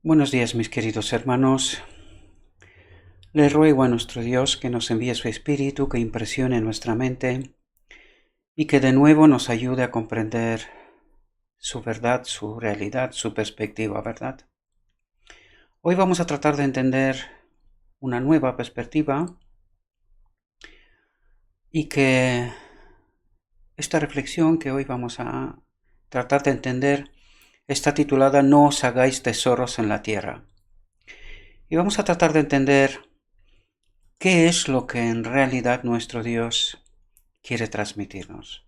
Buenos días, mis queridos hermanos. Le ruego a nuestro Dios que nos envíe su Espíritu, que impresione nuestra mente y que de nuevo nos ayude a comprender su verdad, su realidad, su perspectiva, ¿verdad? Hoy vamos a tratar de entender una nueva perspectiva y que esta reflexión que hoy vamos a tratar de entender está titulada No os hagáis tesoros en la tierra. Y vamos a tratar de entender qué es lo que en realidad nuestro Dios quiere transmitirnos.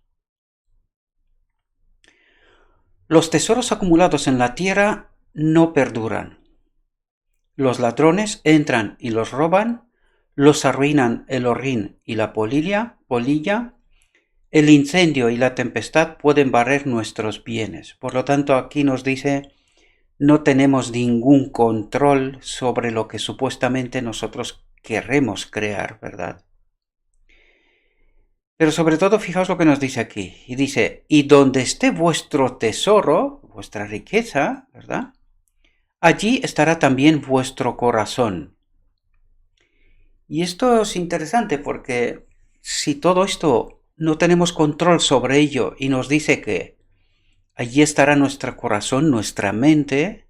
Los tesoros acumulados en la tierra no perduran. Los ladrones entran y los roban, los arruinan el horrín y la polilla, el incendio y la tempestad pueden barrer nuestros bienes. Por lo tanto, aquí nos dice, no tenemos ningún control sobre lo que supuestamente nosotros queremos crear, ¿verdad? Pero sobre todo, fijaos lo que nos dice aquí. Y dice, y donde esté vuestro tesoro, vuestra riqueza, ¿verdad? Allí estará también vuestro corazón. Y esto es interesante porque si todo esto no tenemos control sobre ello y nos dice que allí estará nuestro corazón, nuestra mente,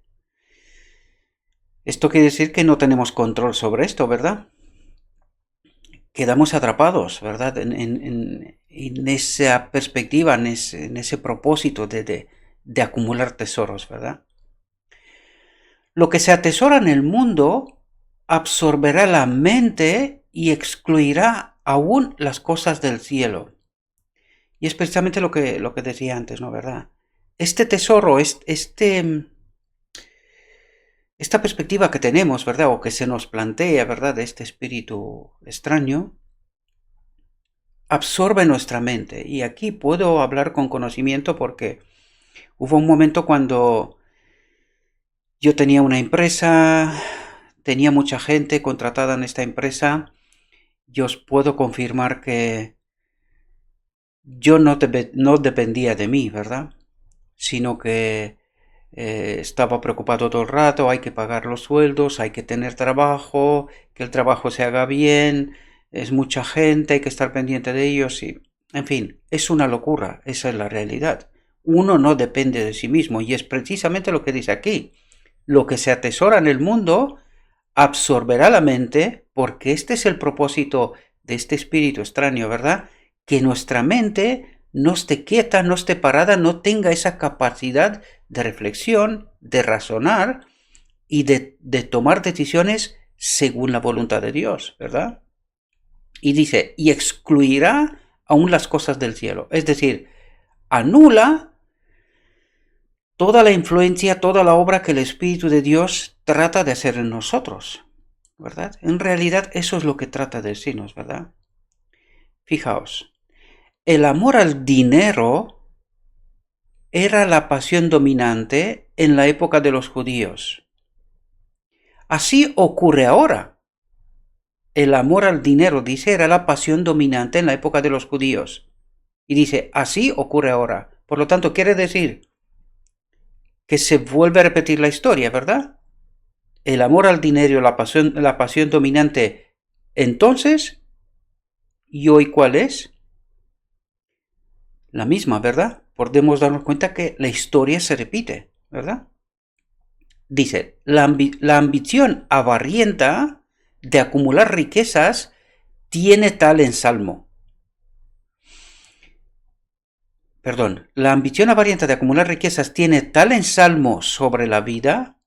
esto quiere decir que no tenemos control sobre esto, ¿verdad? Quedamos atrapados, ¿verdad? En esa perspectiva, en ese propósito de acumular tesoros, ¿verdad? Lo que se atesora en el mundo absorberá la mente y excluirá aún las cosas del cielo. Y es precisamente lo que decía antes, ¿no? ¿Verdad? Este tesoro, esta perspectiva que tenemos, ¿verdad? O que se nos plantea, ¿verdad? De este espíritu extraño, absorbe nuestra mente. Y aquí puedo hablar con conocimiento porque hubo un momento cuando yo tenía una empresa, tenía mucha gente contratada en esta empresa. Yo os puedo confirmar que yo no dependía de mí, ¿verdad? Sino que estaba preocupado todo el rato, hay que pagar los sueldos, hay que tener trabajo, que el trabajo se haga bien, es mucha gente, hay que estar pendiente de ellos y, en fin, es una locura, esa es la realidad. Uno no depende de sí mismo y es precisamente lo que dice aquí. Lo que se atesora en el mundo absorberá la mente porque este es el propósito de este espíritu extraño, ¿verdad? Que nuestra mente no esté quieta, no esté parada, no tenga esa capacidad de reflexión, de razonar y de tomar decisiones según la voluntad de Dios, ¿verdad? Y dice, y excluirá aún las cosas del cielo. Es decir, anula toda la influencia, toda la obra que el Espíritu de Dios trata de hacer en nosotros, ¿verdad? En realidad eso es lo que trata de decirnos, ¿verdad? Fijaos, el amor al dinero era la pasión dominante en la época de los judíos. Así ocurre ahora. El amor al dinero, dice, era la pasión dominante en la época de los judíos. Y dice, así ocurre ahora. Por lo tanto, quiere decir que se vuelve a repetir la historia, ¿verdad? El amor al dinero, la pasión dominante entonces, ¿y hoy cuál es? La misma, ¿verdad? Podemos darnos cuenta que la historia se repite, ¿verdad? Dice, la ambición avarienta de acumular riquezas tiene tal ensalmo. La ambición avarienta de acumular riquezas tiene tal ensalmo sobre la vida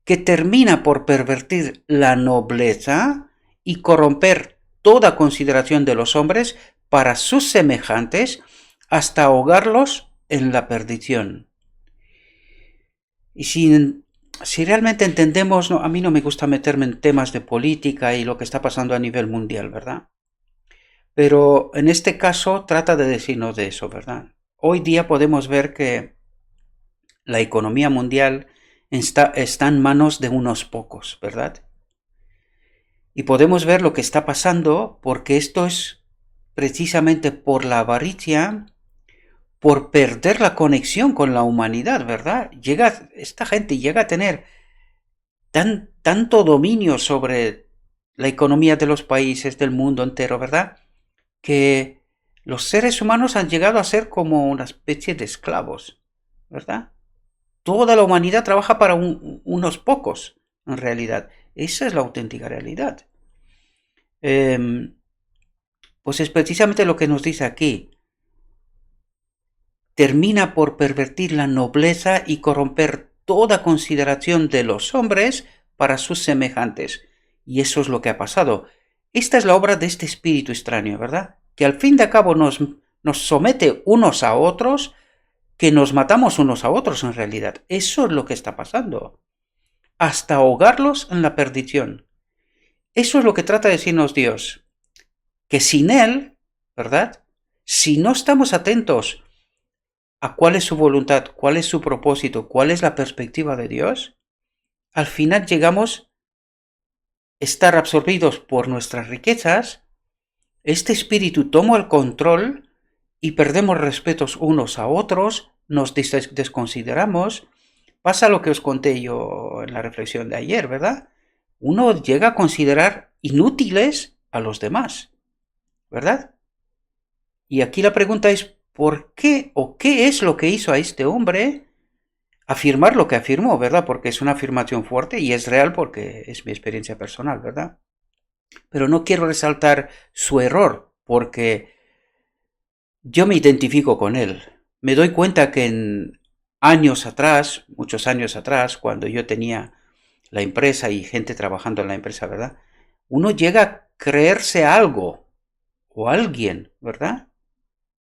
que termina por pervertir la nobleza y corromper toda consideración de los hombres para sus semejantes hasta ahogarlos en la perdición. Y si realmente entendemos, a mí no me gusta meterme en temas de política y lo que está pasando a nivel mundial, ¿verdad? Pero en este caso trata de decirnos de eso, ¿verdad? Hoy día podemos ver que la economía mundial está en manos de unos pocos, ¿verdad? Y podemos ver lo que está pasando porque esto es precisamente por la avaricia, por perder la conexión con la humanidad, ¿verdad? Esta gente llega a tener tanto dominio sobre la economía de los países del mundo entero, ¿verdad? Que los seres humanos han llegado a ser como una especie de esclavos, ¿verdad? Toda la humanidad trabaja para unos pocos, en realidad. Esa es la auténtica realidad. Pues es precisamente lo que nos dice aquí. Termina por pervertir la nobleza y corromper toda consideración de los hombres para sus semejantes. Y eso es lo que ha pasado. Esta es la obra de este espíritu extraño, ¿verdad? Que al fin de cabo nos somete unos a otros, que nos matamos unos a otros en realidad. Eso es lo que está pasando. Hasta ahogarlos en la perdición. Eso es lo que trata de decirnos Dios. Que sin Él, ¿verdad? Si no estamos atentos a cuál es su voluntad, cuál es su propósito, cuál es la perspectiva de Dios, al final llegamos a estar absorbidos por nuestras riquezas, este espíritu toma el control y perdemos respetos unos a otros, nos desconsideramos, pasa lo que os conté yo en la reflexión de ayer, ¿verdad? Uno llega a considerar inútiles a los demás, ¿verdad? Y aquí la pregunta es, ¿por qué o qué es lo que hizo a este hombre afirmar lo que afirmó, ¿verdad? Porque es una afirmación fuerte y es real porque es mi experiencia personal, ¿verdad? Pero no quiero resaltar su error porque yo me identifico con él. Me doy cuenta que en años atrás, muchos años atrás, cuando yo tenía la empresa y gente trabajando en la empresa, ¿verdad? Uno llega a creerse algo o alguien, ¿verdad?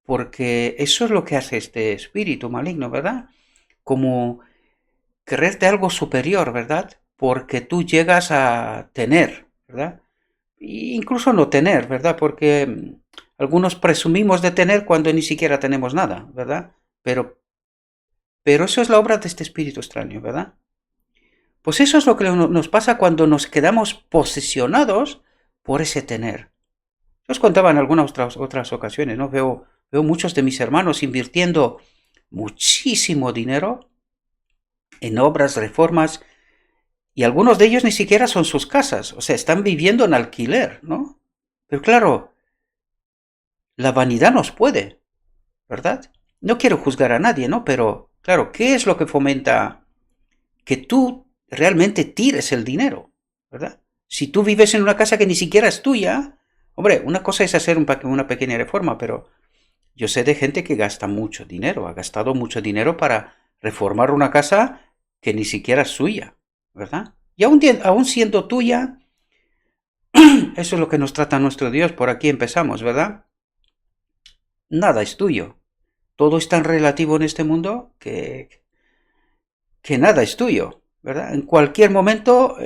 Porque eso es lo que hace este espíritu maligno, ¿verdad? Como creerte algo superior, ¿verdad? Porque tú llegas a tener, ¿verdad? E incluso no tener, ¿verdad? Porque algunos presumimos de tener cuando ni siquiera tenemos nada, ¿verdad? Pero eso es la obra de este espíritu extraño, ¿verdad? Pues eso es lo que nos pasa cuando nos quedamos posesionados por ese tener. Os contaba en algunas otras ocasiones, ¿no? Veo muchos de mis hermanos invirtiendo muchísimo dinero en obras, reformas, y algunos de ellos ni siquiera son sus casas, o sea, están viviendo en alquiler, ¿no? Pero claro, la vanidad nos puede, ¿verdad? No quiero juzgar a nadie, ¿no? Pero claro, ¿qué es lo que fomenta que tú realmente tires el dinero, ¿verdad? Si tú vives en una casa que ni siquiera es tuya, hombre, una cosa es hacer una pequeña reforma, pero yo sé de gente que gasta mucho dinero, ha gastado mucho dinero para reformar una casa que ni siquiera es suya, ¿verdad? Y aún siendo tuya, eso es lo que nos trata nuestro Dios, por aquí empezamos, ¿verdad? Nada es tuyo. Todo es tan relativo en este mundo que nada es tuyo, ¿verdad? En cualquier momento,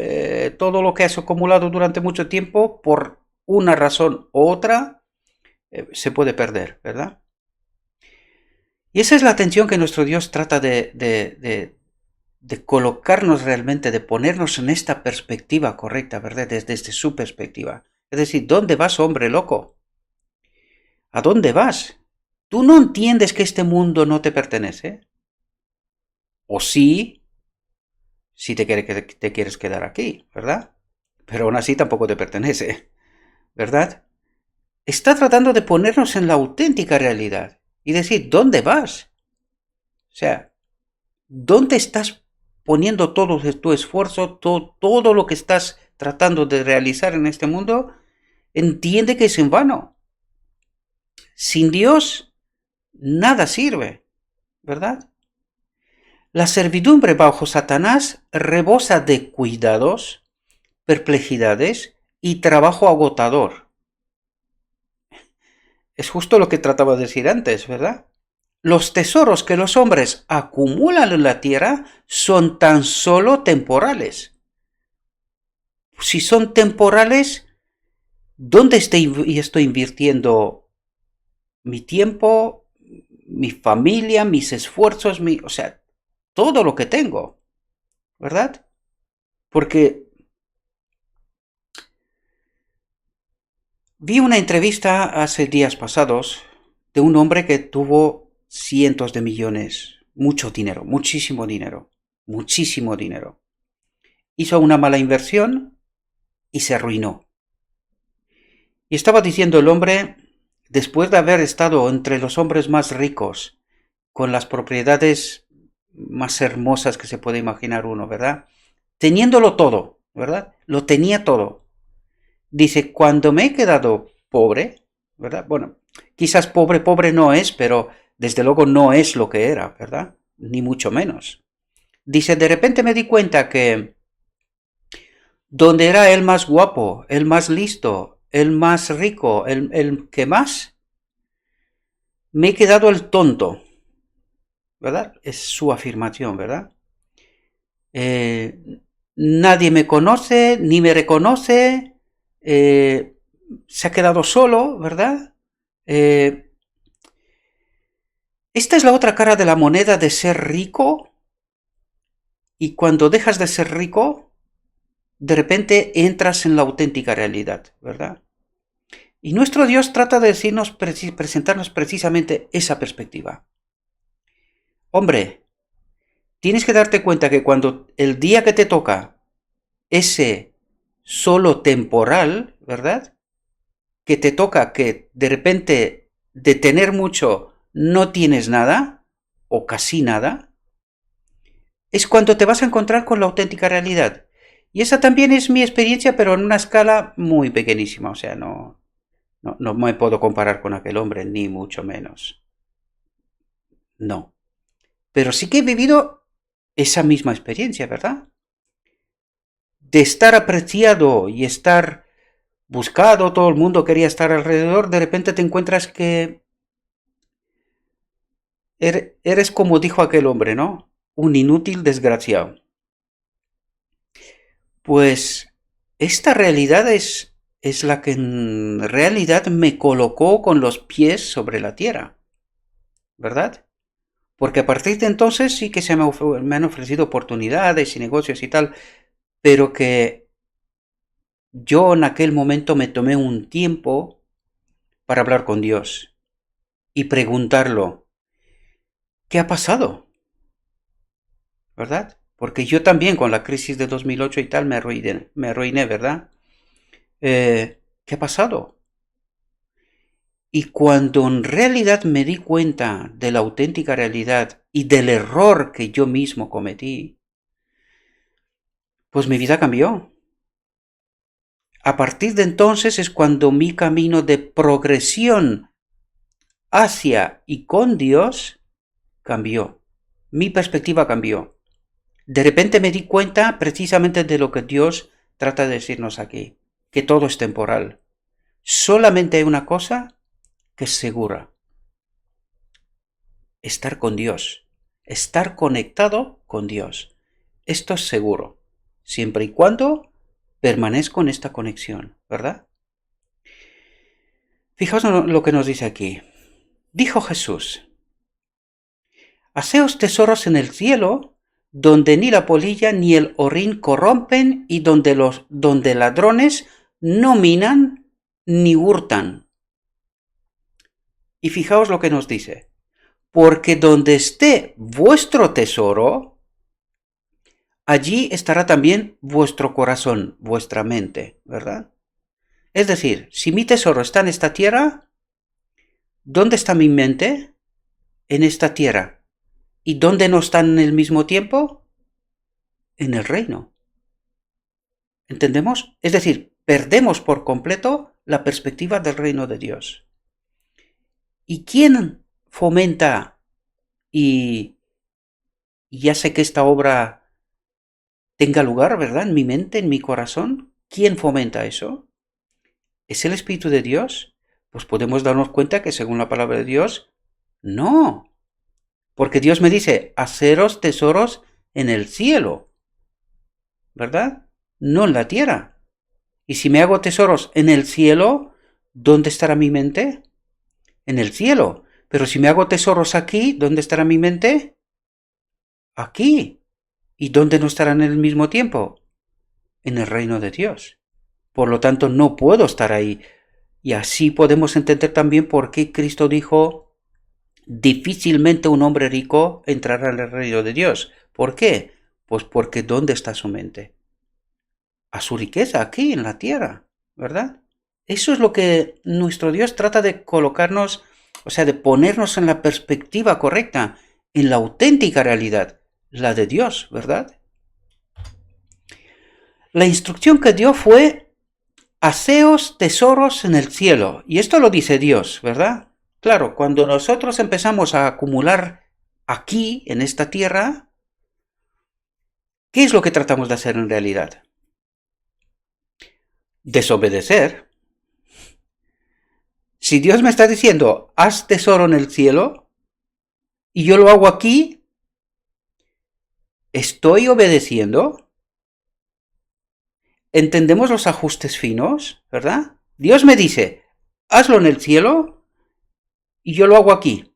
todo lo que has acumulado durante mucho tiempo, por una razón u otra, se puede perder, ¿verdad? Y esa es la atención que nuestro Dios trata de colocarnos realmente, de ponernos en esta perspectiva correcta, ¿verdad? Desde su perspectiva. Es decir, ¿dónde vas, hombre loco? ¿A dónde vas? ¿Tú no entiendes que este mundo no te pertenece? ¿O sí? Si te quieres quedar aquí, ¿verdad? Pero aún así tampoco te pertenece, ¿verdad? Está tratando de ponernos en la auténtica realidad y decir, ¿dónde vas? O sea, ¿dónde estás poniendo todo tu esfuerzo, todo lo que estás tratando de realizar en este mundo? Entiende que es en vano. Sin Dios, nada sirve, ¿verdad? La servidumbre bajo Satanás rebosa de cuidados, perplejidades y trabajo agotador. Es justo lo que trataba de decir antes, ¿verdad? Los tesoros que los hombres acumulan en la tierra son tan solo temporales. Si son temporales, ¿dónde estoy invirtiendo mi tiempo, mi familia, mis esfuerzos, o sea, todo lo que tengo, ¿verdad? Porque vi una entrevista hace días pasados de un hombre que tuvo cientos de millones, mucho dinero, muchísimo dinero, muchísimo dinero. hizo una mala inversión y se arruinó. Y estaba diciendo el hombre, después de haber estado entre los hombres más ricos, con las propiedades más hermosas que se puede imaginar uno, ¿verdad? Teniéndolo todo, ¿verdad? Lo tenía todo. Dice, cuando me he quedado pobre, ¿verdad? Bueno, quizás pobre, pobre no es, pero desde luego no es lo que era, ¿verdad? Ni mucho menos. Dice, de repente me di cuenta que donde era el más guapo, el más listo, el más rico, el que más, me he quedado el tonto, ¿verdad? Es su afirmación, ¿verdad? Nadie me conoce, ni me reconoce, se ha quedado solo, ¿verdad? Esta es la otra cara de la moneda de ser rico, y cuando dejas de ser rico, de repente entras en la auténtica realidad, ¿verdad? Y nuestro Dios trata de decirnos, presentarnos precisamente esa perspectiva. Hombre, tienes que darte cuenta que cuando el día que te toca ese solo temporal, ¿verdad? Que te toca que de repente de tener mucho no tienes nada, o casi nada, es cuando te vas a encontrar con la auténtica realidad. Y esa también es mi experiencia, pero en una escala muy pequeñísima, o sea, no me puedo comparar con aquel hombre, ni mucho menos. No. Pero sí que he vivido esa misma experiencia, ¿verdad? De estar apreciado y estar buscado, todo el mundo quería estar alrededor, de repente te encuentras que eres como dijo aquel hombre, ¿no? Un inútil desgraciado. Pues esta realidad es la que en realidad me colocó con los pies sobre la tierra, ¿verdad? Porque a partir de entonces sí que me han ofrecido oportunidades y negocios y tal, pero que yo en aquel momento me tomé un tiempo para hablar con Dios y preguntarlo, ¿qué ha pasado? ¿Verdad? Porque yo también con la crisis de 2008 y tal me arruiné, ¿verdad? ¿Qué ha pasado? Y cuando en realidad me di cuenta de la auténtica realidad y del error que yo mismo cometí, pues mi vida cambió. A partir de entonces es cuando mi camino de progresión hacia y con Dios cambió. Mi perspectiva cambió. De repente me di cuenta precisamente de lo que Dios trata de decirnos aquí, que todo es temporal. Solamente hay una cosa que es segura: estar con Dios, estar conectado con Dios. Esto es seguro, siempre y cuando permanezco en esta conexión, ¿verdad? Fijaos en lo que nos dice aquí. Dijo Jesús: haceos tesoros en el cielo, donde ni la polilla ni el orín corrompen, y donde ladrones no minan ni hurtan. Y fijaos lo que nos dice: porque donde esté vuestro tesoro, allí estará también vuestro corazón, vuestra mente, ¿verdad? Es decir, si mi tesoro está en esta tierra, ¿dónde está mi mente? En esta tierra. ¿Y dónde no están en el mismo tiempo? En el reino. ¿Entendemos? Es decir, perdemos por completo la perspectiva del reino de Dios. ¿Y quién fomenta y hace que esta obra tenga lugar, ¿verdad? En mi mente, en mi corazón. ¿Quién fomenta eso? ¿Es el Espíritu de Dios? Pues podemos darnos cuenta que según la palabra de Dios, no. Porque Dios me dice, haceros tesoros en el cielo, ¿verdad? No en la tierra. Y si me hago tesoros en el cielo, ¿dónde estará mi mente? En el cielo. Pero si me hago tesoros aquí, ¿dónde estará mi mente? Aquí. ¿Y dónde no estarán en el mismo tiempo? En el reino de Dios. Por lo tanto, no puedo estar ahí. Y así podemos entender también por qué Cristo dijo, difícilmente un hombre rico entrará en el reino de Dios. ¿Por qué? Pues porque ¿dónde está su mente? a su riqueza aquí en la tierra, ¿verdad? Eso es lo que nuestro Dios trata de colocarnos, o sea, de ponernos en la perspectiva correcta, en la auténtica realidad, la de Dios, ¿verdad? La instrucción que dio fue: haceos tesoros en el cielo. Y esto lo dice Dios, ¿verdad? Claro, cuando nosotros empezamos a acumular aquí, en esta tierra, ¿qué es lo que tratamos de hacer en realidad? Desobedecer. Si Dios me está diciendo, haz tesoro en el cielo, y yo lo hago aquí, ¿estoy obedeciendo? ¿Entendemos los ajustes finos, verdad? Dios me dice, hazlo en el cielo, y yo lo hago aquí.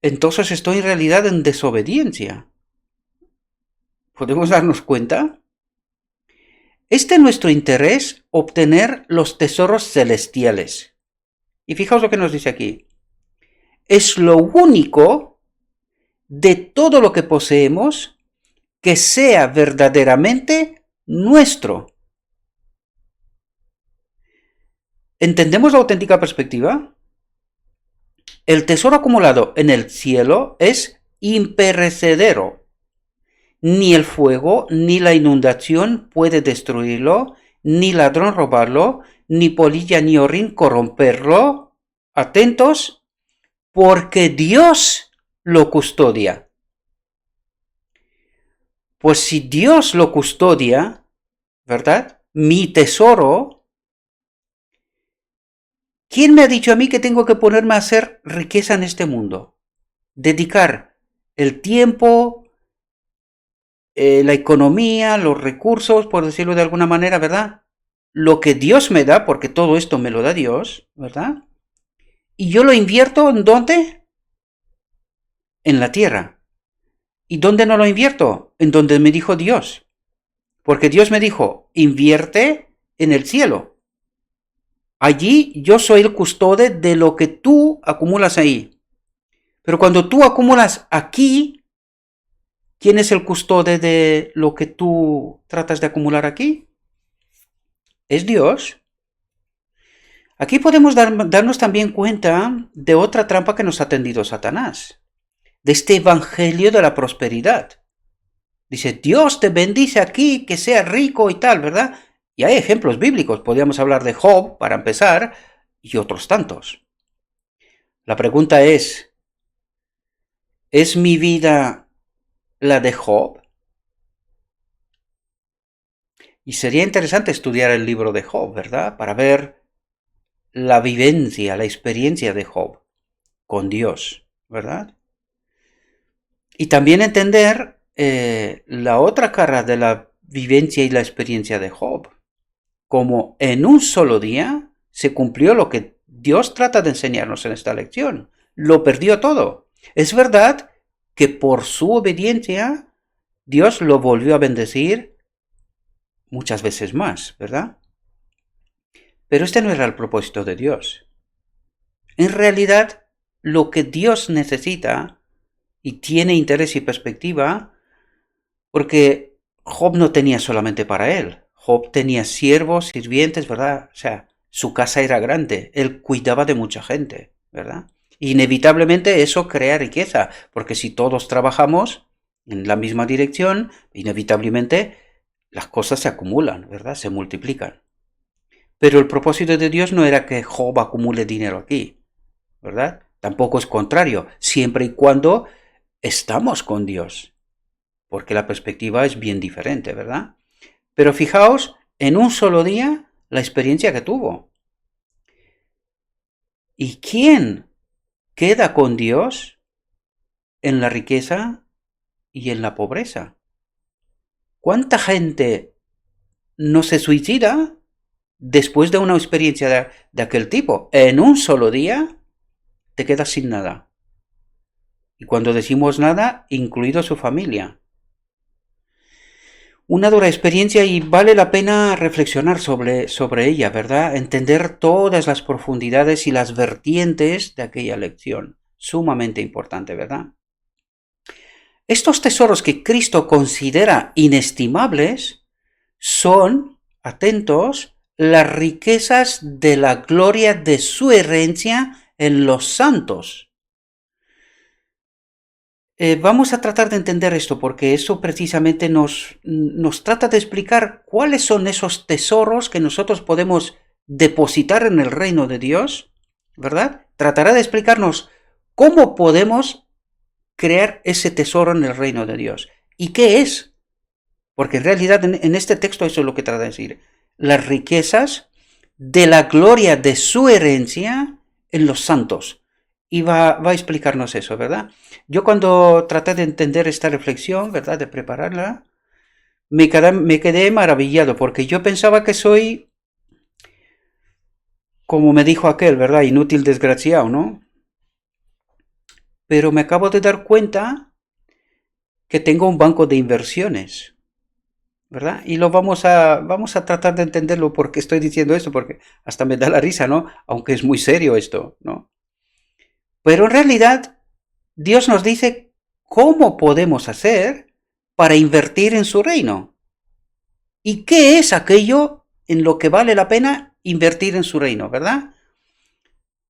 Entonces estoy en realidad en desobediencia. ¿Podemos darnos cuenta? Es nuestro interés obtener los tesoros celestiales. Y fijaos lo que nos dice aquí. Es lo único de todo lo que poseemos que sea verdaderamente nuestro. ¿Entendemos la auténtica perspectiva? El tesoro acumulado en el cielo es imperecedero. Ni el fuego ni la inundación puede destruirlo, ni ladrón robarlo, ni polilla ni orín corromperlo. Atentos, porque Dios lo custodia. Pues si Dios lo custodia, ¿verdad? Mi tesoro, ¿quién me ha dicho a mí que tengo que ponerme a hacer riqueza en este mundo? Dedicar el tiempo, la economía, los recursos, por decirlo de alguna manera, ¿verdad? Lo que Dios me da, porque todo esto me lo da Dios, ¿verdad? Y yo lo invierto ¿en dónde? En la tierra. ¿Y dónde no lo invierto? En donde me dijo Dios. Porque Dios me dijo, invierte en el cielo. Allí yo soy el custodio de lo que tú acumulas ahí. Pero cuando tú acumulas aquí, ¿quién es el custodio de lo que tú tratas de acumular aquí? Es Dios. Aquí podemos darnos también cuenta de otra trampa que nos ha tendido Satanás, de este evangelio de la prosperidad. Dice, Dios te bendice aquí, que seas rico y tal, ¿verdad? Y hay ejemplos bíblicos, podríamos hablar de Job, para empezar, y otros tantos. La pregunta ¿es mi vida la de Job? Y sería interesante estudiar el libro de Job, ¿verdad? Para ver la vivencia, la experiencia de Job con Dios, ¿verdad? Y también entender la otra cara de la vivencia y la experiencia de Job. Como en un solo día se cumplió lo que Dios trata de enseñarnos en esta lección. Lo perdió todo. Es verdad que por su obediencia Dios lo volvió a bendecir muchas veces más, ¿verdad? Pero este no era el propósito de Dios. En realidad, lo que Dios necesita y tiene interés y perspectiva, porque Job no tenía solamente para él. Job tenía siervos, sirvientes, ¿verdad? O sea, su casa era grande, él cuidaba de mucha gente, ¿verdad? Inevitablemente eso crea riqueza, porque si todos trabajamos en la misma dirección, inevitablemente las cosas se acumulan, ¿verdad? Se multiplican. Pero el propósito de Dios no era que Job acumule dinero aquí, ¿verdad? Tampoco es contrario, siempre y cuando estamos con Dios, porque la perspectiva es bien diferente, ¿verdad? Pero fijaos, en un solo día, la experiencia que tuvo. ¿Y quién queda con Dios en la riqueza y en la pobreza? ¿Cuánta gente no se suicida después de una experiencia de aquel tipo? En un solo día te quedas sin nada. Y cuando decimos nada, incluido su familia. Una dura experiencia y vale la pena reflexionar sobre ella, ¿verdad? Entender todas las profundidades y las vertientes de aquella lección. Sumamente importante, ¿verdad? Estos tesoros que Cristo considera inestimables son, atentos, las riquezas de la gloria de su herencia en los santos. Vamos a tratar de entender esto porque eso precisamente nos trata de explicar cuáles son esos tesoros que nosotros podemos depositar en el reino de Dios, ¿verdad? Tratará de explicarnos cómo podemos crear ese tesoro en el reino de Dios. ¿Y qué es? Porque en realidad en este texto eso es lo que trata de decir. Las riquezas de la gloria de su herencia en los santos. Y va a explicarnos eso, ¿verdad? Yo cuando traté de entender esta reflexión, ¿verdad? De prepararla, me quedé maravillado porque yo pensaba que soy, como me dijo aquel, ¿verdad? Inútil desgraciado, ¿no? Pero me acabo de dar cuenta que tengo un banco de inversiones, ¿verdad? Y vamos a tratar de entenderlo porque estoy diciendo esto, porque hasta me da la risa, ¿no? Aunque es muy serio esto, ¿no? Pero en realidad, Dios nos dice cómo podemos hacer para invertir en su reino. ¿Y qué es aquello en lo que vale la pena invertir en su reino, verdad?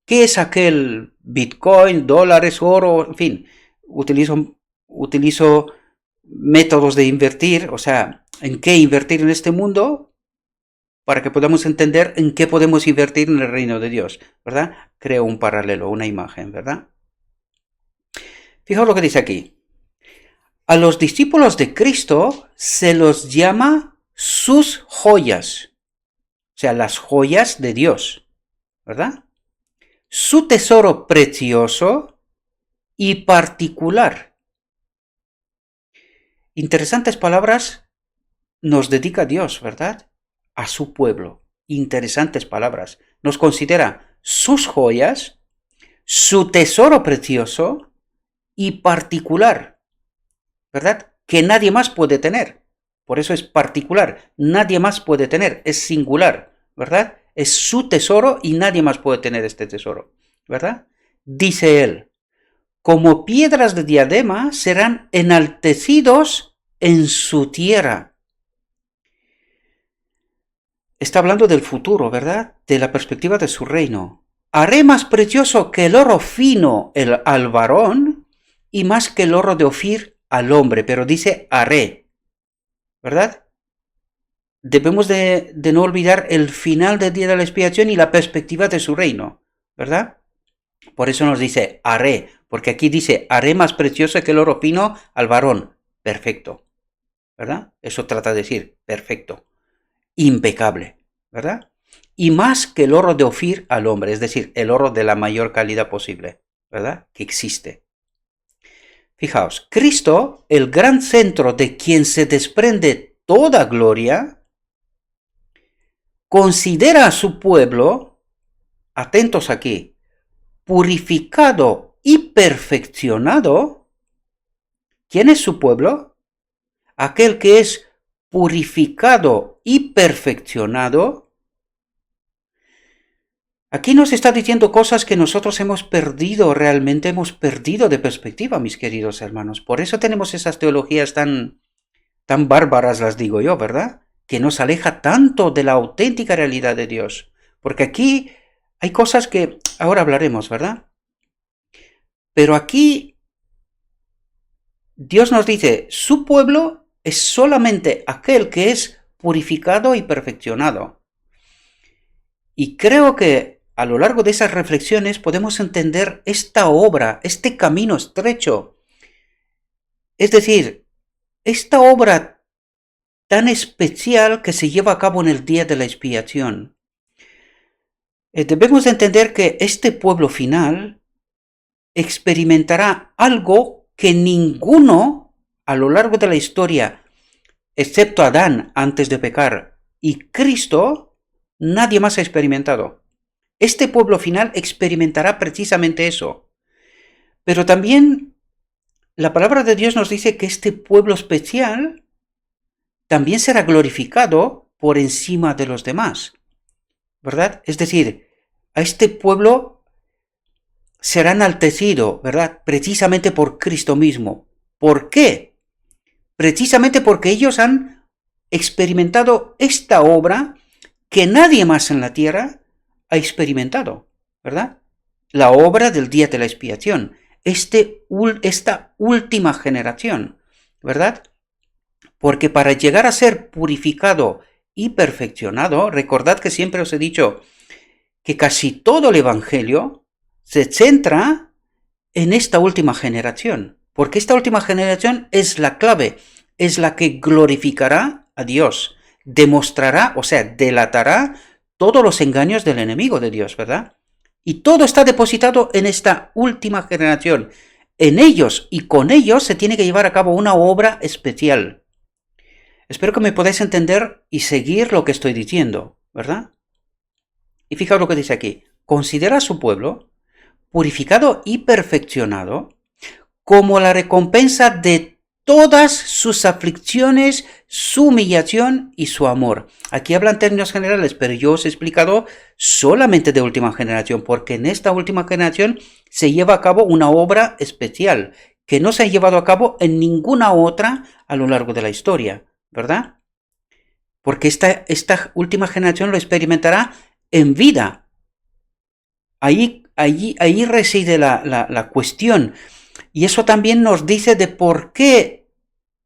¿Qué es aquel Bitcoin, dólares, oro? En fin, utilizo métodos de invertir, o sea, en qué invertir en este mundo para que podamos entender en qué podemos invertir en el reino de Dios, ¿verdad? Creo un paralelo, una imagen, ¿verdad? Fijaos lo que dice aquí. A los discípulos de Cristo se los llama sus joyas, o sea, las joyas de Dios, ¿verdad? Su tesoro precioso y particular. Interesantes palabras nos dedica Dios, ¿verdad? A su pueblo. Interesantes palabras. Nos considera sus joyas, su tesoro precioso y particular, ¿verdad? Que nadie más puede tener. Por eso es particular. Nadie más puede tener. Es singular, ¿verdad? Es su tesoro y nadie más puede tener este tesoro, ¿verdad? Dice él, como piedras de diadema serán enaltecidos en su tierra. Está hablando del futuro, ¿verdad? De la perspectiva de su reino. Haré más precioso que el oro fino al varón y más que el oro de Ofir al hombre, pero dice haré, ¿verdad? Debemos de no olvidar el final del día de la expiación y la perspectiva de su reino, ¿verdad? Por eso nos dice haré, porque aquí dice haré más precioso que el oro fino al varón. Perfecto, ¿verdad? Eso trata de decir, perfecto, impecable, ¿verdad? Y más que el oro de Ofir al hombre, es decir, el oro de la mayor calidad posible, ¿verdad? Que existe. Fijaos, Cristo, el gran centro de quien se desprende toda gloria, considera a su pueblo, atentos aquí, purificado y perfeccionado. ¿Quién es su pueblo? Aquel que es purificado y perfeccionado. Aquí nos está diciendo cosas que nosotros hemos perdido, realmente hemos perdido de perspectiva, mis queridos hermanos. Por eso tenemos esas teologías tan bárbaras, las digo yo, ¿verdad? Que nos aleja tanto de la auténtica realidad de Dios. Porque aquí hay cosas que ahora hablaremos, ¿verdad? Pero aquí Dios nos dice, su pueblo es solamente aquel que es purificado y perfeccionado. Y creo que a lo largo de esas reflexiones podemos entender esta obra, este camino estrecho. Es decir, esta obra tan especial que se lleva a cabo en el día de la expiación. Debemos de entender que este pueblo final experimentará algo que ninguno a lo largo de la historia, excepto Adán antes de pecar y Cristo, nadie más ha experimentado. Este pueblo final experimentará precisamente eso. Pero también la palabra de Dios nos dice que este pueblo especial también será glorificado por encima de los demás, ¿verdad? Es decir, a este pueblo será enaltecido, ¿verdad? Precisamente por Cristo mismo, ¿Por qué? Precisamente porque ellos han experimentado esta obra que nadie más en la tierra ha experimentado, ¿verdad? La obra del día de la expiación, esta última generación, ¿verdad? Porque para llegar a ser purificado y perfeccionado, recordad que siempre os he dicho que casi todo el Evangelio se centra en esta última generación, porque esta última generación es la clave, es la que glorificará a Dios, demostrará, o sea, delatará todos los engaños del enemigo de Dios, ¿verdad? Y todo está depositado en esta última generación. En ellos y con ellos se tiene que llevar a cabo una obra especial. Espero que me podáis entender y seguir lo que estoy diciendo, ¿verdad? Y fijaos lo que dice aquí. Considera a su pueblo purificado y perfeccionado como la recompensa de todas sus aflicciones, su humillación y su amor. Aquí hablan términos generales, pero yo os he explicado solamente de última generación, porque en esta última generación se lleva a cabo una obra especial, que no se ha llevado a cabo en ninguna otra a lo largo de la historia, ¿verdad? Porque esta última generación lo experimentará en vida. Ahí reside la cuestión. Y eso también nos dice de por qué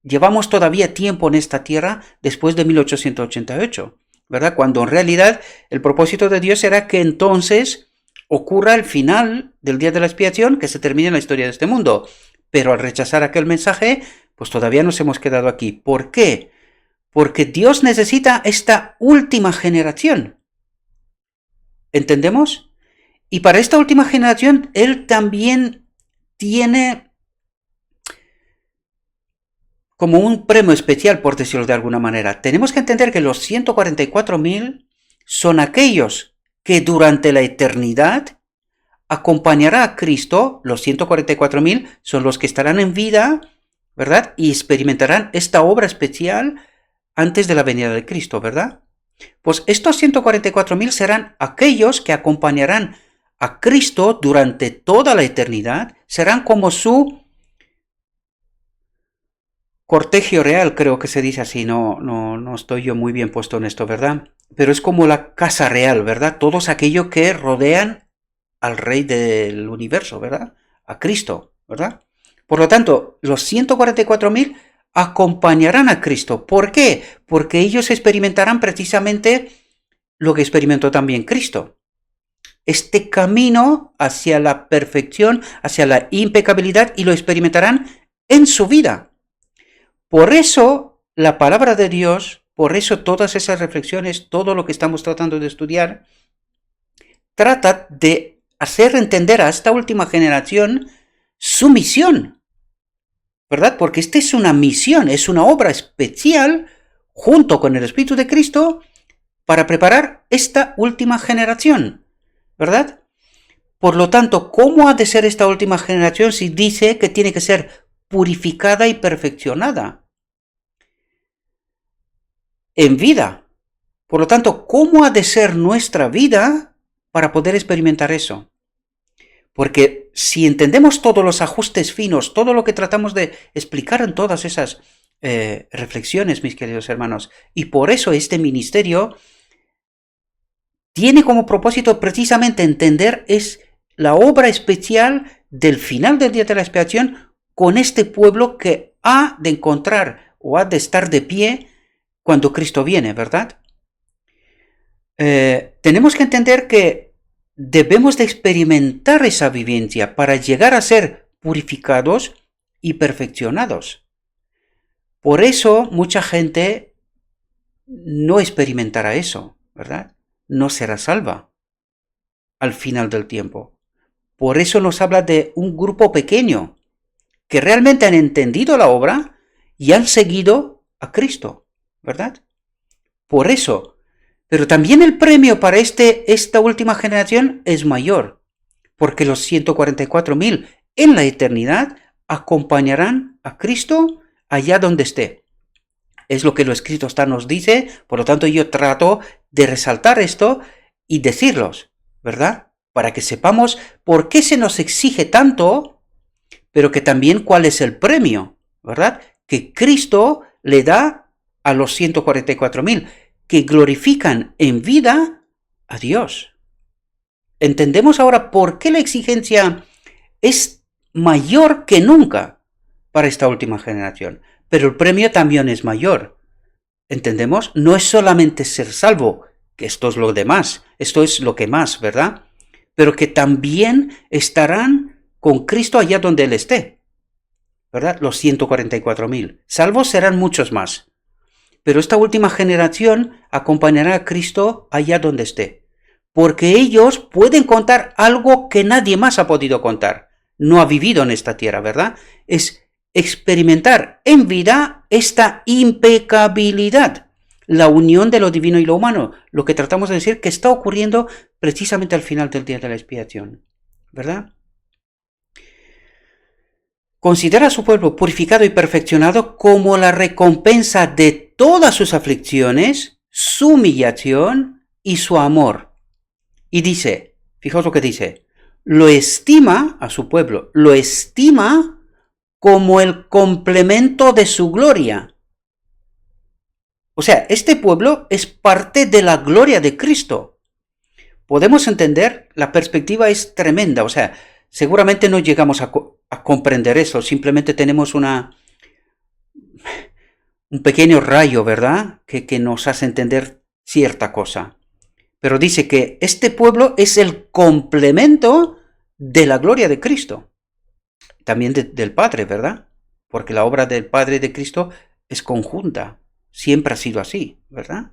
llevamos todavía tiempo en esta tierra después de 1888, ¿verdad? Cuando en realidad el propósito de Dios era que entonces ocurra el final del día de la expiación, que se termine la historia de este mundo. Pero al rechazar aquel mensaje, pues todavía nos hemos quedado aquí. ¿Por qué? Porque Dios necesita esta última generación. ¿Entendemos? Y para esta última generación, Él también tiene como un premio especial, por decirlo de alguna manera. Tenemos que entender que los 144.000 son aquellos que durante la eternidad acompañará a Cristo. Los 144.000 son los que estarán en vida, ¿verdad? Y experimentarán esta obra especial antes de la venida de Cristo, ¿verdad? Pues estos 144.000 serán aquellos que acompañarán a Cristo durante toda la eternidad, serán como su cortejo real, creo que se dice así, no estoy yo muy bien puesto en esto, ¿verdad? Pero es como la casa real, ¿verdad? Todos aquellos que rodean al Rey del universo, ¿verdad? A Cristo, ¿verdad? Por lo tanto, los 144.000 acompañarán a Cristo. ¿Por qué? Porque ellos experimentarán precisamente lo que experimentó también Cristo. Este camino hacia la perfección, hacia la impecabilidad, y lo experimentarán en su vida. Por eso la palabra de Dios, por eso todas esas reflexiones, todo lo que estamos tratando de estudiar, trata de hacer entender a esta última generación su misión, ¿verdad? Porque esta es una misión, es una obra especial junto con el Espíritu de Cristo para preparar esta última generación, ¿verdad? Por lo tanto, ¿cómo ha de ser esta última generación si dice que tiene que ser purificada y perfeccionada en vida? Por lo tanto, ¿cómo ha de ser nuestra vida para poder experimentar eso? Porque si entendemos todos los ajustes finos, todo lo que tratamos de explicar en todas esas reflexiones, mis queridos hermanos, y por eso este ministerio tiene como propósito precisamente entender es la obra especial del final del día de la expiación con este pueblo que ha de encontrar o ha de estar de pie cuando Cristo viene, ¿verdad? Tenemos que entender que debemos de experimentar esa vivencia para llegar a ser purificados y perfeccionados. Por eso mucha gente no experimentará eso, ¿verdad? No será salva al final del tiempo. Por eso nos habla de un grupo pequeño que realmente han entendido la obra y han seguido a Cristo, ¿verdad? Por eso. Pero también el premio para esta última generación es mayor, porque los 144.000 en la eternidad acompañarán a Cristo allá donde esté. Es lo que lo escrito está nos dice, por lo tanto yo trato de resaltar esto y decirlos, ¿verdad? Para que sepamos por qué se nos exige tanto, pero que también cuál es el premio, ¿verdad? Que Cristo le da a los 144.000, que glorifican en vida a Dios. Entendemos ahora por qué la exigencia es mayor que nunca para esta última generación, pero el premio también es mayor. ¿Entendemos? No es solamente ser salvo, que esto es lo demás, esto es lo que más, ¿verdad? Pero que también estarán con Cristo allá donde Él esté, ¿verdad? Los 144.000. Salvos serán muchos más. Pero esta última generación acompañará a Cristo allá donde esté. Porque ellos pueden contar algo que nadie más ha podido contar. No ha vivido en esta tierra, ¿verdad? Es experimentar en vida esta impecabilidad, la unión de lo divino y lo humano, lo que tratamos de decir que está ocurriendo precisamente al final del día de la expiación, ¿verdad? Considera a su pueblo purificado y perfeccionado como la recompensa de todas sus aflicciones, su humillación y su amor. Y dice, fijaos lo que dice, lo estima a su pueblo, lo estima como el complemento de su gloria. O sea, este pueblo es parte de la gloria de Cristo. Podemos entender, la perspectiva es tremenda, o sea, seguramente no llegamos a comprender eso, simplemente tenemos un pequeño rayo, ¿verdad? Que nos hace entender cierta cosa. Pero dice que este pueblo es el complemento de la gloria de Cristo. También del Padre, ¿verdad? Porque la obra del Padre de Cristo es conjunta. Siempre ha sido así, ¿verdad?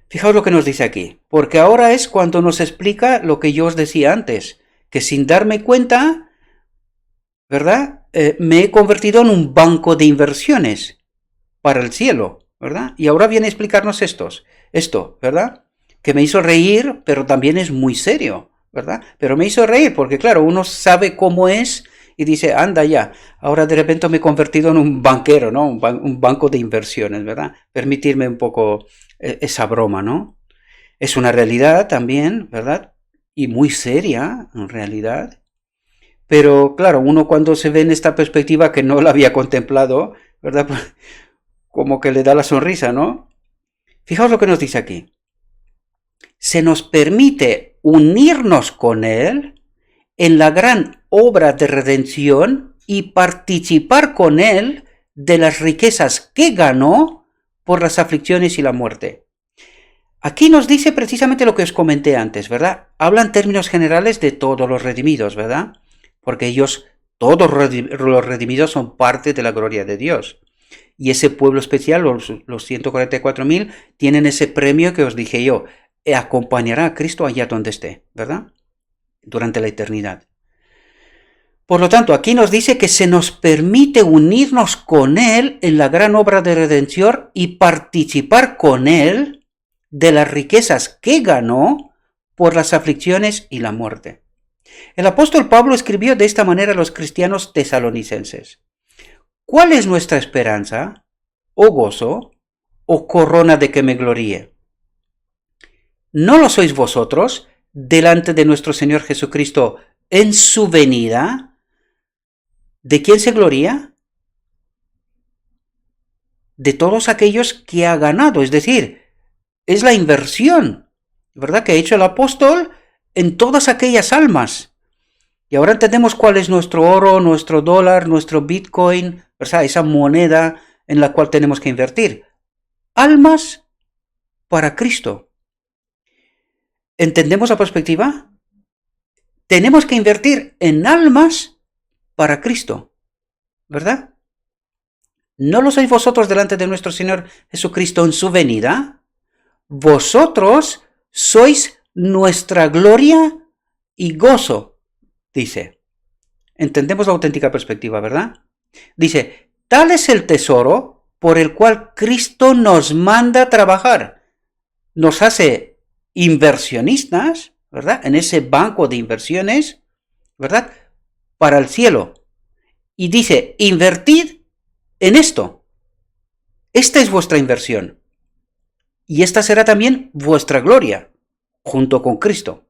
Fijaos lo que nos dice aquí. Porque ahora es cuando nos explica lo que yo os decía antes. Que sin darme cuenta, ¿verdad? Me he convertido en un banco de inversiones para el cielo, ¿verdad? Y ahora viene a explicarnos esto, ¿verdad? Que me hizo reír, pero también es muy serio, ¿verdad? Pero me hizo reír porque, claro, uno sabe cómo es y dice, anda ya, ahora de repente me he convertido en un banquero, ¿no? Un banco de inversiones, ¿verdad? Permitirme un poco esa broma, ¿no? Es una realidad también, ¿verdad? Y muy seria, en realidad. Pero, claro, uno cuando se ve en esta perspectiva que no la había contemplado, ¿verdad? Como que le da la sonrisa, ¿no? Fijaos lo que nos dice aquí. Se nos permite unirnos con Él en la gran obra de redención y participar con Él de las riquezas que ganó por las aflicciones y la muerte. Aquí nos dice precisamente lo que os comenté antes, ¿verdad? Habla en términos generales de todos los redimidos, ¿verdad? Porque ellos, todos los redimidos, son parte de la gloria de Dios. Y ese pueblo especial, los 144.000, tienen ese premio que os dije yo, acompañará a Cristo allá donde esté, ¿verdad? Durante la eternidad. Por lo tanto, aquí nos dice que se nos permite unirnos con Él en la gran obra de redención y participar con Él de las riquezas que ganó por las aflicciones y la muerte. El apóstol Pablo escribió de esta manera a los cristianos tesalonicenses. ¿Cuál es nuestra esperanza, o gozo, o corona de que me gloríe? ¿No lo sois vosotros delante de nuestro Señor Jesucristo en su venida? ¿De quién se gloria? De todos aquellos que ha ganado, es decir, es la inversión, ¿verdad?, que ha hecho el apóstol en todas aquellas almas. Y ahora entendemos cuál es nuestro oro, nuestro dólar, nuestro Bitcoin, ¿verdad?, esa moneda en la cual tenemos que invertir. Almas para Cristo. ¿Entendemos la perspectiva? Tenemos que invertir en almas para Cristo, ¿verdad? ¿No lo sois vosotros delante de nuestro Señor Jesucristo en su venida? Vosotros sois nuestra gloria y gozo, dice. Entendemos la auténtica perspectiva, ¿verdad? Dice, tal es el tesoro por el cual Cristo nos manda trabajar. Nos hace inversionistas, ¿verdad?, en ese banco de inversiones, ¿verdad?, para el cielo. Y dice, invertid en esto. Esta es vuestra inversión. Y esta será también vuestra gloria, junto con Cristo.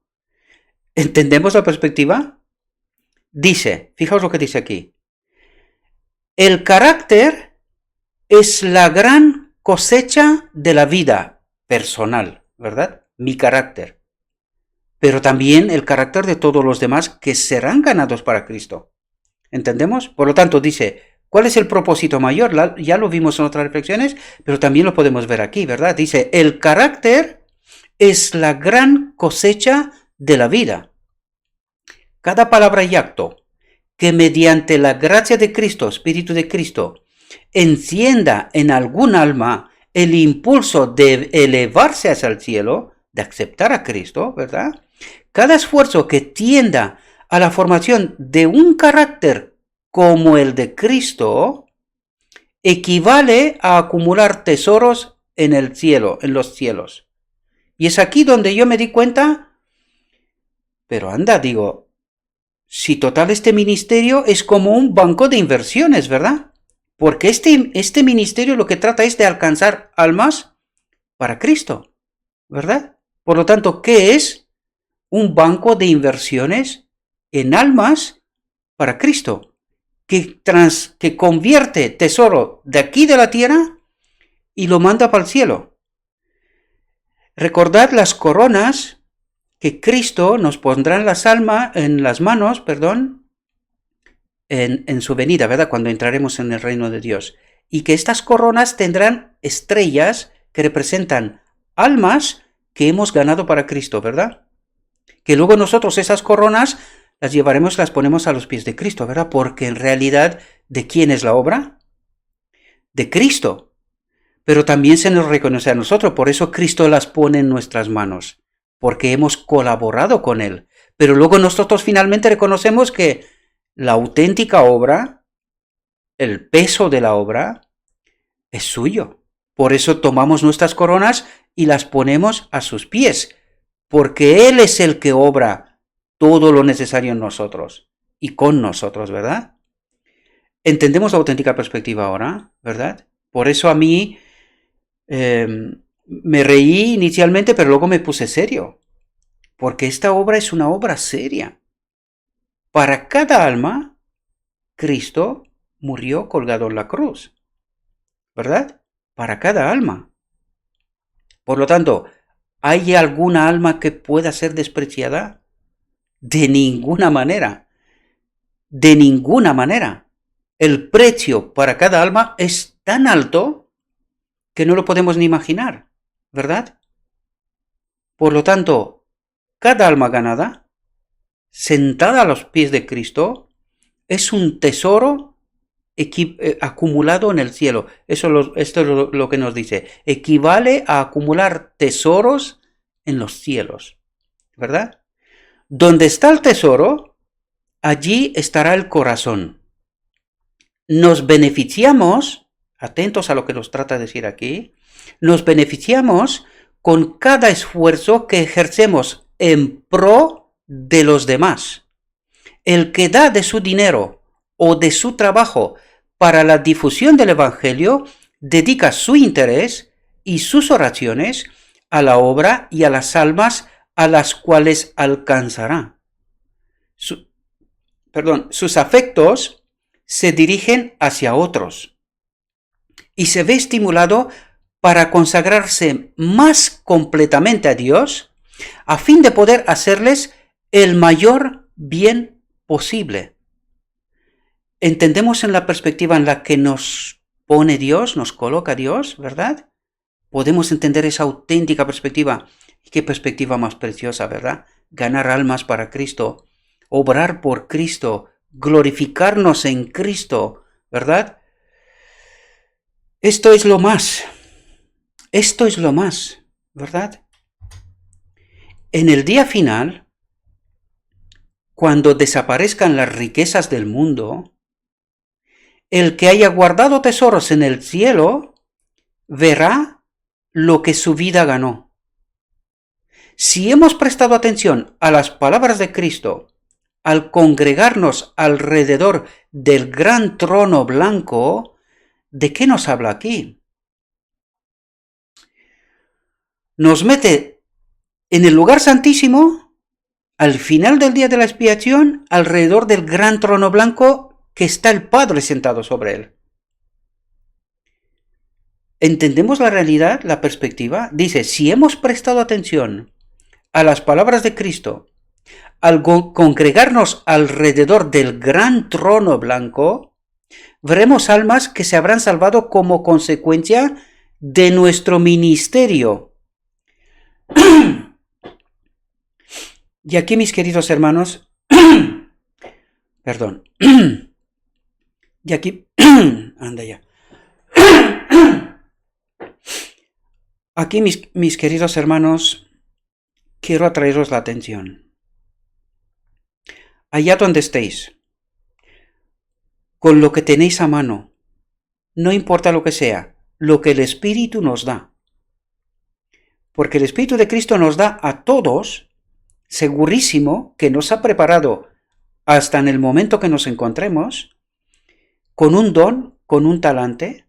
¿Entendemos la perspectiva? Dice, fijaos lo que dice aquí. El carácter es la gran cosecha de la vida personal, ¿verdad? Mi carácter. Pero también el carácter de todos los demás que serán ganados para Cristo. ¿Entendemos? Por lo tanto, dice, ¿cuál es el propósito mayor? Ya lo vimos en otras reflexiones, pero también lo podemos ver aquí, ¿verdad? Dice, el carácter es la gran cosecha de la vida. Cada palabra y acto que mediante la gracia de Cristo, Espíritu de Cristo, encienda en algún alma el impulso de elevarse hacia el cielo, de aceptar a Cristo, ¿verdad? Cada esfuerzo que tienda a la formación de un carácter como el de Cristo, equivale a acumular tesoros en el cielo, en los cielos. Y es aquí donde yo me di cuenta, pero anda, digo, si total este ministerio es como un banco de inversiones, ¿verdad? Porque este ministerio lo que trata es de alcanzar almas para Cristo, ¿verdad? Por lo tanto, ¿qué es un banco de inversiones en almas para Cristo? Que convierte tesoro de aquí de la tierra y lo manda para el cielo. Recordad las coronas que Cristo nos pondrá en las manos, en su venida, ¿verdad? Cuando entraremos en el reino de Dios. Y que estas coronas tendrán estrellas que representan almas que hemos ganado para Cristo, ¿verdad? Que luego nosotros esas coronas las llevaremos, las ponemos a los pies de Cristo, ¿verdad? Porque en realidad, ¿de quién es la obra? De Cristo. Pero también se nos reconoce a nosotros, por eso Cristo las pone en nuestras manos, porque hemos colaborado con Él. Pero luego nosotros finalmente reconocemos que la auténtica obra, el peso de la obra, es suyo. Por eso tomamos nuestras coronas y las ponemos a sus pies, porque Él es el que obra todo lo necesario en nosotros y con nosotros, ¿verdad? Entendemos la auténtica perspectiva ahora, ¿verdad? Por eso a mí me reí inicialmente, pero luego me puse serio, porque esta obra es una obra seria. Para cada alma, Cristo murió colgado en la cruz, ¿verdad? Para cada alma. Por lo tanto, ¿hay alguna alma que pueda ser despreciada? De ninguna manera. De ninguna manera. El precio para cada alma es tan alto que no lo podemos ni imaginar, ¿verdad? Por lo tanto, cada alma ganada, sentada a los pies de Cristo, es un tesoro acumulado en el cielo. Esto es lo que nos dice. Equivale a acumular tesoros en los cielos, ¿verdad? Donde está el tesoro, allí estará el corazón. Nos beneficiamos, atentos a lo que nos trata de decir aquí, nos beneficiamos con cada esfuerzo que ejercemos en pro de los demás. El que da de su dinero o de su trabajo para la difusión del Evangelio dedica su interés y sus oraciones a la obra y a las almas a las cuales alcanzará. Sus afectos se dirigen hacia otros y se ve estimulado para consagrarse más completamente a Dios a fin de poder hacerles el mayor bien posible. ¿Entendemos en la perspectiva en la que nos pone Dios, nos coloca Dios, verdad? Podemos entender esa auténtica perspectiva. Y qué perspectiva más preciosa, ¿verdad? Ganar almas para Cristo, obrar por Cristo, glorificarnos en Cristo, ¿verdad? Esto es lo más, ¿verdad? En el día final, cuando desaparezcan las riquezas del mundo, el que haya guardado tesoros en el cielo verá lo que su vida ganó. Si hemos prestado atención a las palabras de Cristo al congregarnos alrededor del gran trono blanco, ¿de qué nos habla aquí? Nos mete en el lugar santísimo, al final del día de la expiación, alrededor del gran trono blanco, que está el Padre sentado sobre él. ¿Entendemos la realidad, la perspectiva? Dice, si hemos prestado atención a las palabras de Cristo, al congregarnos alrededor del gran trono blanco, veremos almas que se habrán salvado como consecuencia de nuestro ministerio. Y aquí, mis queridos hermanos, perdón, y aquí, anda ya. Aquí, mis queridos hermanos, quiero atraeros la atención. Allá donde estéis, con lo que tenéis a mano, no importa lo que sea, lo que el Espíritu nos da. Porque el Espíritu de Cristo nos da a todos, segurísimo, que nos ha preparado hasta en el momento que nos encontremos, con un don, con un talante,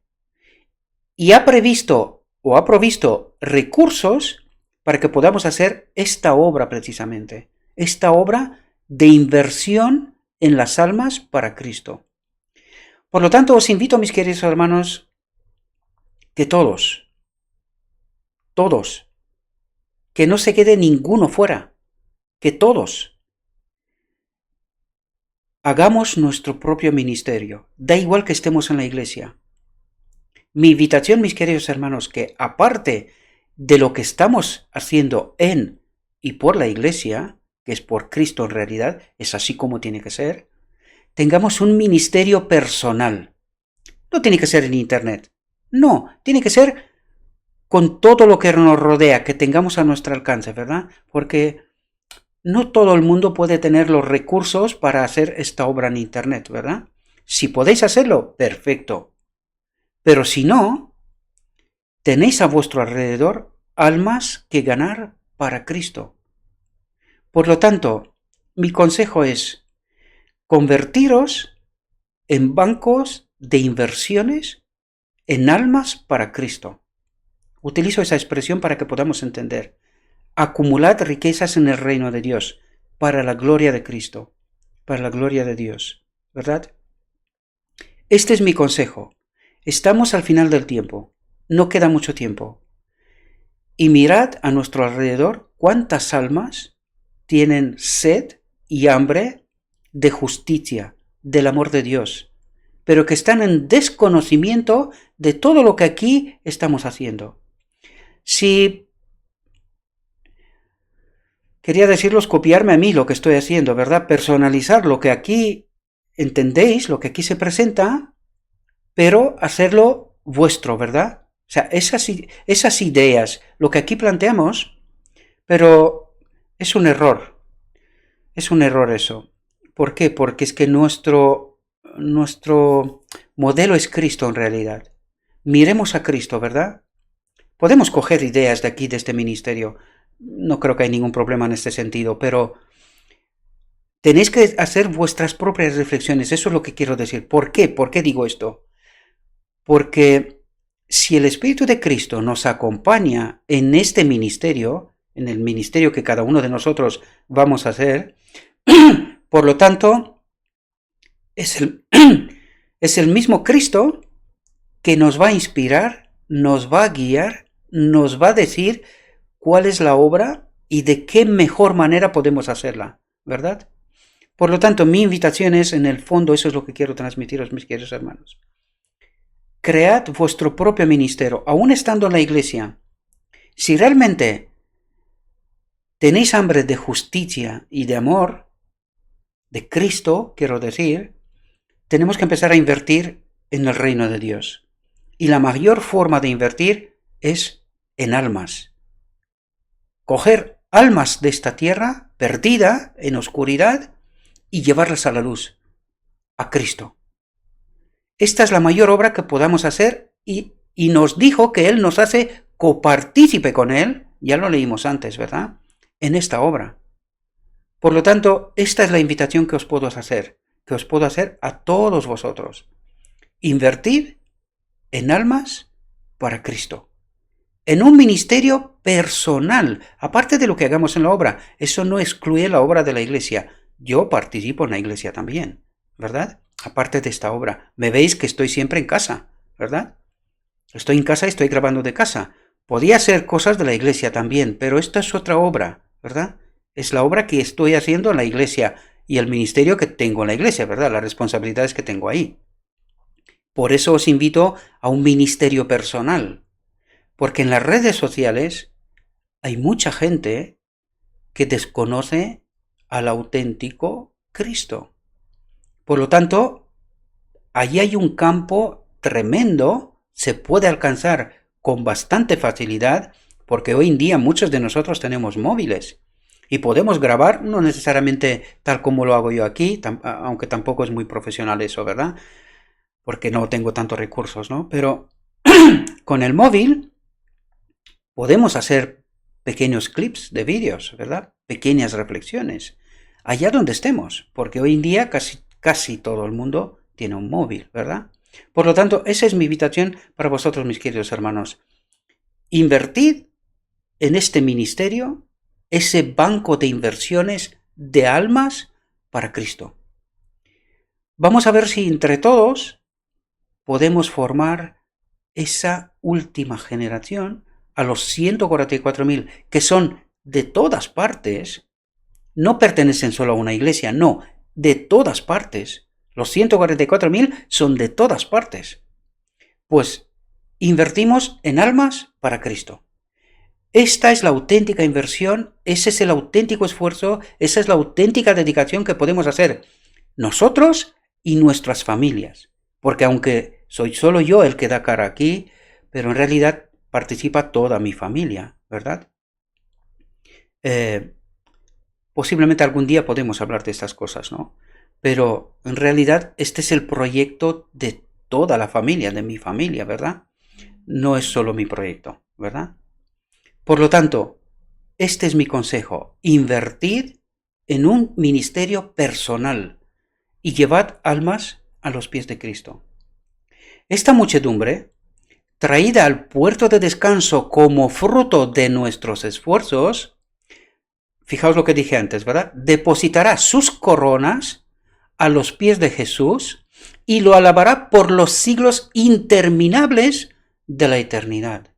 y ha previsto o ha provisto recursos para que podamos hacer esta obra precisamente, esta obra de inversión en las almas para Cristo. Por lo tanto, os invito, mis queridos hermanos, que todos, que no se quede ninguno fuera, que todos hagamos nuestro propio ministerio, da igual que estemos en la iglesia. Mi invitación, mis queridos hermanos, que aparte de lo que estamos haciendo en y por la iglesia, que es por Cristo en realidad, es así como tiene que ser, tengamos un ministerio personal. No tiene que ser en internet, no, tiene que ser con todo lo que nos rodea, que tengamos a nuestro alcance, ¿verdad? Porque no todo el mundo puede tener los recursos para hacer esta obra en internet, ¿verdad? Si podéis hacerlo, perfecto. Pero si no, tenéis a vuestro alrededor almas que ganar para Cristo. Por lo tanto, mi consejo es convertiros en bancos de inversiones en almas para Cristo. Utilizo esa expresión para que podamos entender. Acumulad riquezas en el reino de Dios, para la gloria de Cristo, para la gloria de Dios, ¿verdad? Este es mi consejo. Estamos al final del tiempo, no queda mucho tiempo. Y mirad a nuestro alrededor cuántas almas tienen sed y hambre de justicia, del amor de Dios, pero que están en desconocimiento de todo lo que aquí estamos haciendo. Si quería decirlos, copiarme a mí lo que estoy haciendo, ¿verdad? Personalizar lo que aquí entendéis, lo que aquí se presenta, pero hacerlo vuestro, ¿verdad? O sea, esas ideas, lo que aquí planteamos, pero es un error eso. ¿Por qué? Porque es que nuestro modelo es Cristo en realidad. Miremos a Cristo, ¿verdad? Podemos coger ideas de aquí, de este ministerio. No creo que hay ningún problema en este sentido, pero tenéis que hacer vuestras propias reflexiones. Eso es lo que quiero decir. ¿Por qué? ¿Por qué digo esto? Porque si el Espíritu de Cristo nos acompaña en este ministerio, en el ministerio que cada uno de nosotros vamos a hacer, por lo tanto, es el mismo Cristo que nos va a inspirar, nos va a guiar, nos va a decir cuál es la obra y de qué mejor manera podemos hacerla, ¿verdad? Por lo tanto, mi invitación es, en el fondo, eso es lo que quiero transmitiros, mis queridos hermanos. Cread vuestro propio ministerio, aún estando en la iglesia. Si realmente tenéis hambre de justicia y de amor, de Cristo, quiero decir, tenemos que empezar a invertir en el reino de Dios. Y la mayor forma de invertir es en almas. Coger almas de esta tierra, perdida, en oscuridad, y llevarlas a la luz, a Cristo. Esta es la mayor obra que podamos hacer y nos dijo que Él nos hace copartícipe con Él, ya lo leímos antes, ¿verdad?, en esta obra. Por lo tanto, esta es la invitación que os puedo hacer a todos vosotros. Invertir en almas para Cristo. En un ministerio personal, aparte de lo que hagamos en la obra. Eso no excluye la obra de la iglesia. Yo participo en la iglesia también, ¿verdad? aparte de esta obra. Me veis que estoy siempre en casa, ¿verdad? Estoy en casa y estoy grabando de casa. Podía hacer cosas de la iglesia también, pero esta es otra obra, ¿verdad? Es la obra que estoy haciendo en la iglesia y el ministerio que tengo en la iglesia, ¿verdad? Las responsabilidades que tengo ahí. Por eso os invito a un ministerio personal, porque en las redes sociales hay mucha gente que desconoce al auténtico Cristo. Por lo tanto, allí hay un campo tremendo, se puede alcanzar con bastante facilidad, porque hoy en día muchos de nosotros tenemos móviles y podemos grabar, no necesariamente tal como lo hago yo aquí, aunque tampoco es muy profesional eso, ¿verdad? Porque no tengo tantos recursos, ¿no? Pero con el móvil podemos hacer pequeños clips de vídeos, ¿verdad? Pequeñas reflexiones, allá donde estemos, porque hoy en día casi todo el mundo tiene un móvil, ¿verdad? Por lo tanto, esa es mi invitación para vosotros, mis queridos hermanos. Invertid en este ministerio, ese banco de inversiones de almas para Cristo. Vamos a ver si entre todos podemos formar esa última generación a los 144.000 que son de todas partes, no pertenecen solo a una iglesia, no, de todas partes. Los 144.000 son de todas partes. Pues invertimos en almas para Cristo. Esta es la auténtica inversión, ese es el auténtico esfuerzo, esa es la auténtica dedicación que podemos hacer nosotros y nuestras familias. Porque aunque soy solo yo el que da cara aquí, pero en realidad participa toda mi familia, ¿verdad? Posiblemente algún día podemos hablar de estas cosas, ¿no? Pero en realidad este es el proyecto de toda la familia, de mi familia, ¿verdad? No es solo mi proyecto, ¿verdad? Por lo tanto, este es mi consejo. Invertid en un ministerio personal y llevad almas a los pies de Cristo. Esta muchedumbre, traída al puerto de descanso como fruto de nuestros esfuerzos, fijaos lo que dije antes, ¿verdad? Depositará sus coronas a los pies de Jesús y lo alabará por los siglos interminables de la eternidad.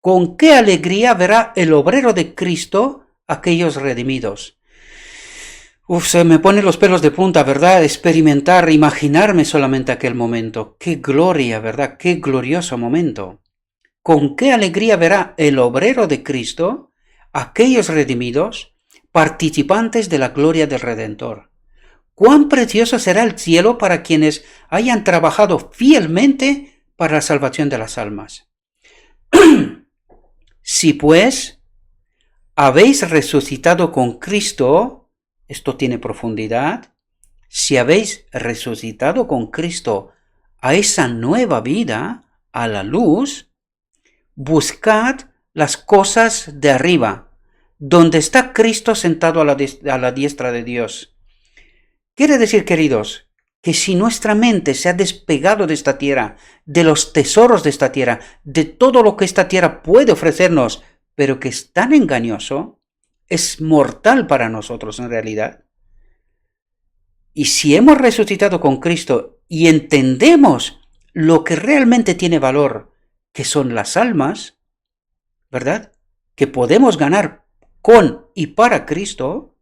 ¿Con qué alegría verá el obrero de Cristo aquellos redimidos? Se me ponen los pelos de punta, ¿verdad? Experimentar, imaginarme solamente aquel momento. ¡Qué gloria!, ¿verdad? ¡Qué glorioso momento! ¿Con qué alegría verá el obrero de Cristo aquellos redimidos, participantes de la gloria del Redentor? ¡Cuán precioso será el cielo para quienes hayan trabajado fielmente para la salvación de las almas! Si pues habéis resucitado con Cristo, esto tiene profundidad, si habéis resucitado con Cristo a esa nueva vida, a la luz, buscad las cosas de arriba, donde está Cristo sentado a la diestra de Dios. Quiere decir, queridos, que si nuestra mente se ha despegado de esta tierra, de los tesoros de esta tierra, de todo lo que esta tierra puede ofrecernos, pero que es tan engañoso, es mortal para nosotros en realidad. Y si hemos resucitado con Cristo y entendemos lo que realmente tiene valor, que son las almas, ¿verdad?, que podemos ganar con y para Cristo,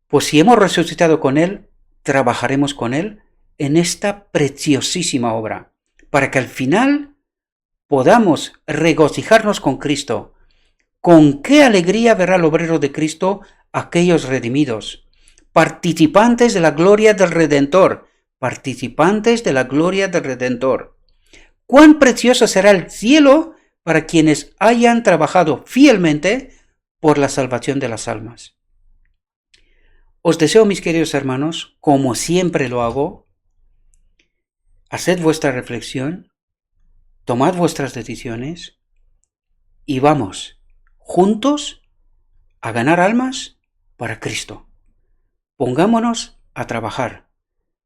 pues si hemos resucitado con Él, trabajaremos con Él en esta preciosísima obra, para que al final podamos regocijarnos con Cristo. ¿Con qué alegría verá el obrero de Cristo aquellos redimidos, participantes de la gloria del Redentor, participantes de la gloria del Redentor? ¿Cuán precioso será el cielo para quienes hayan trabajado fielmente por la salvación de las almas? Os deseo, mis queridos hermanos, como siempre lo hago, haced vuestra reflexión, tomad vuestras decisiones y vamos juntos a ganar almas para Cristo. Pongámonos a trabajar.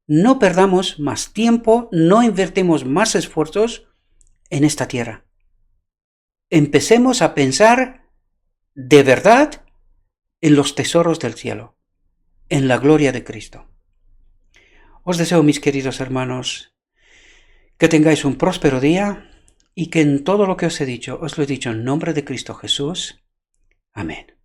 No perdamos más tiempo, no invertimos más esfuerzos en esta tierra. Empecemos a pensar de verdad en los tesoros del cielo, en la gloria de Cristo. Os deseo, mis queridos hermanos, que tengáis un próspero día y que en todo lo que os he dicho, os lo he dicho en nombre de Cristo Jesús. Amén.